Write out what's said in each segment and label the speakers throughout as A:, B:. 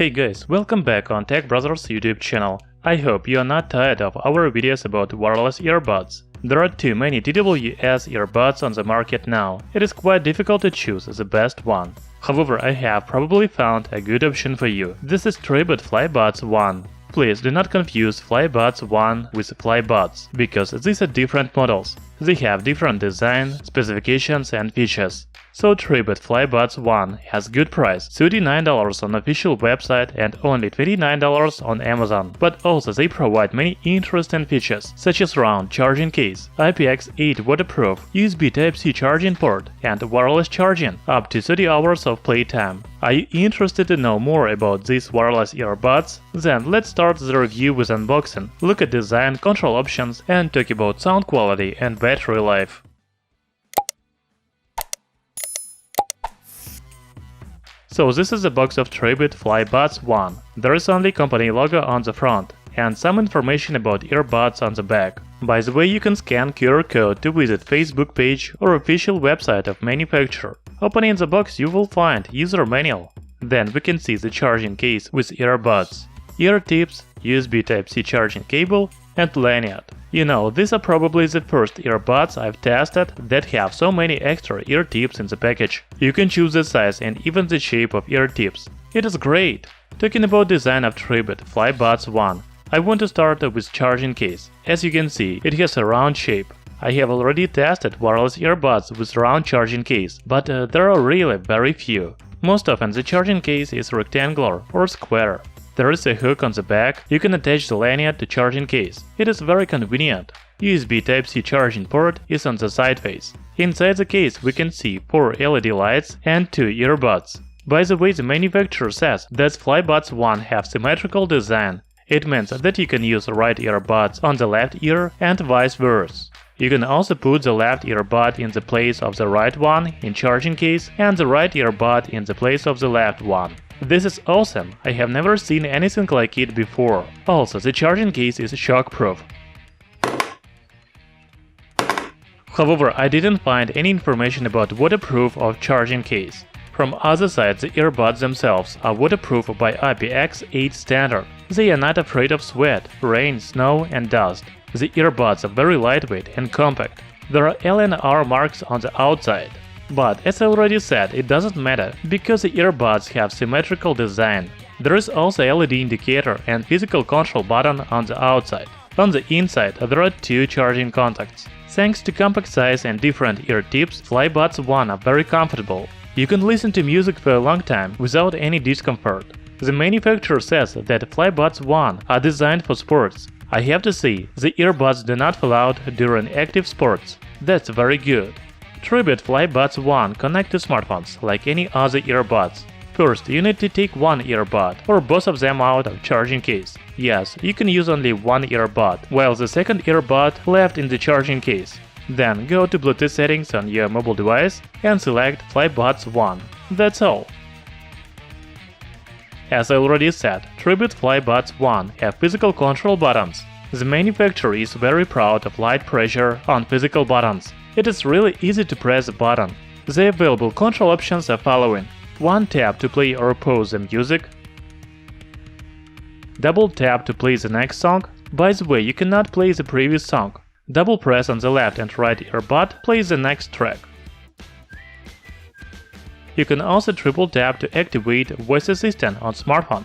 A: Hey guys, welcome back on Tech Brothers YouTube channel. I hope you are not tired of our videos about wireless earbuds. There are too many TWS earbuds on the market now. It is quite difficult to choose the best one. However, I have probably found a good option for you. This is Tribit FlyBuds 1. Please do not confuse FlyBuds 1 with FlyBuds, because these are different models. They have different design, specifications and features. So Tribit FlyBuds 1 has good price, $39 on official website and only $29 on Amazon. But also they provide many interesting features, such as round charging case, IPX8 Waterproof, USB Type-C charging port, and wireless charging, up to 30 hours of playtime. Are you interested to know more about these wireless earbuds? Then let's start the review with unboxing, look at design, control options, and talk about sound quality and battery life. So this is the box of Tribit FlyBuds 1. There is only company logo on the front and some information about earbuds on the back. By the way, you can scan QR code to visit Facebook page or official website of manufacturer. Opening the box, you will find user manual. Then we can see the charging case with earbuds, ear tips, USB Type-C charging cable, and lanyard. You know, these are probably the first earbuds I've tested that have so many extra ear tips in the package. You can choose the size and even the shape of ear tips. It is great! Talking about design of Tribit FlyBuds 1, I want to start with charging case. As you can see, it has a round shape. I have already tested wireless earbuds with round charging case, but there are really very few. Most often the charging case is rectangular or square. There is a hook on the back, you can attach the lanyard to charging case. It is very convenient. USB Type-C charging port is on the side face. Inside the case we can see 4 LED lights and 2 earbuds. By the way, the manufacturer says that FlyBuds 1 have symmetrical design. It means that you can use right earbuds on the left ear and vice versa. You can also put the left earbud in the place of the right one in charging case and the right earbud in the place of the left one. This is awesome, I have never seen anything like it before. Also, the charging case is shock-proof. However, I didn't find any information about waterproof of charging case. From other side, the earbuds themselves are waterproof by IPX8 standard. They are not afraid of sweat, rain, snow and dust. The earbuds are very lightweight and compact. There are L and R marks on the outside. But as I already said, it doesn't matter, because the earbuds have symmetrical design. There is also LED indicator and physical control button on the outside. On the inside there are 2 charging contacts. Thanks to compact size and different ear tips, FlyBuds 1 are very comfortable. You can listen to music for a long time without any discomfort. The manufacturer says that FlyBuds 1 are designed for sports. I have to say, the earbuds do not fall out during active sports. That's very good. Tribit FlyBuds 1 connect to smartphones like any other earbuds. First, you need to take one earbud or both of them out of charging case. Yes, you can use only one earbud, while the second earbud left in the charging case. Then go to Bluetooth settings on your mobile device and select FlyBuds 1. That's all. As I already said, Tribit FlyBuds 1 have physical control buttons. The manufacturer is very proud of light pressure on physical buttons. It is really easy to press a button. The available control options are following: 1 tap to play or pause the music, double tap to play the next song. By the way, you cannot play the previous song. Double press on the left and right earbud plays the next track. You can also triple tap to activate voice assistant on smartphone.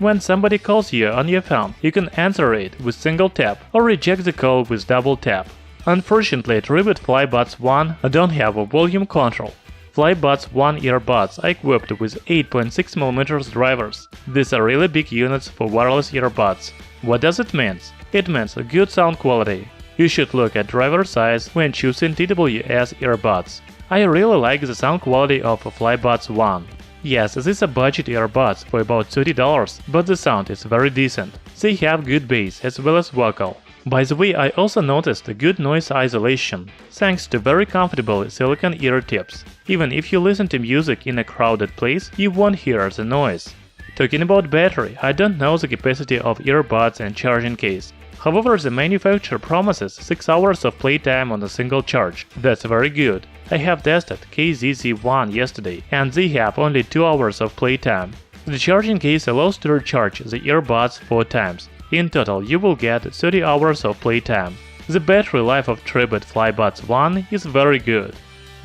A: When somebody calls you on your phone, you can answer it with single tap or reject the call with double tap. Unfortunately, Tribit FlyBuds 1 don't have a volume control. FlyBuds 1 earbuds are equipped with 8.6mm drivers. These are really big units for wireless earbuds. What does it mean? It means a good sound quality. You should look at driver size when choosing TWS earbuds. I really like the sound quality of FlyBuds 1. Yes, these are budget earbuds for about $30, but the sound is very decent. They have good bass as well as vocal. By the way, I also noticed a good noise isolation, thanks to very comfortable silicone ear tips. Even if you listen to music in a crowded place, you won't hear the noise. Talking about battery, I don't know the capacity of earbuds and charging case. However, the manufacturer promises 6 hours of playtime on a single charge. That's very good. I have tested KZZ1 yesterday, and they have only 2 hours of playtime. The charging case allows to recharge the earbuds 4 times. In total, you will get 30 hours of playtime. The battery life of Tribit FlyBuds 1 is very good.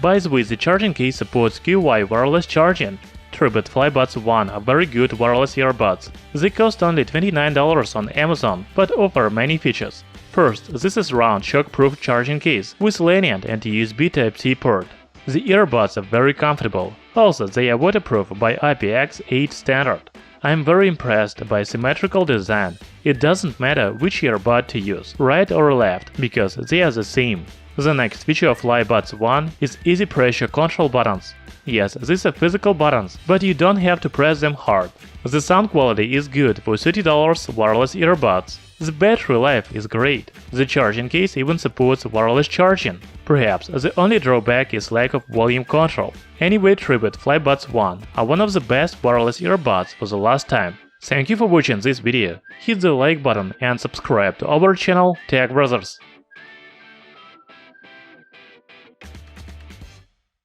A: By the way, the charging case supports QI wireless charging. Tribit FlyBuds 1 are very good wireless earbuds. They cost only $29 on Amazon, but offer many features. First, this is round shock-proof charging case with lenient and USB Type-C port. The earbuds are very comfortable. Also, they are waterproof by IPX8 standard. I am very impressed by symmetrical design. It doesn't matter which earbud to use, right or left, because they are the same. The next feature of FlyBuds 1 is easy pressure control buttons. Yes, these are physical buttons, but you don't have to press them hard. The sound quality is good for $30 wireless earbuds. The battery life is great. The charging case even supports wireless charging. Perhaps the only drawback is lack of volume control. Anyway, Tribit FlyBuds 1 are one of the best wireless earbuds for the last time. Thank you for watching this video. Hit the like button and subscribe to our channel Tech Brothers.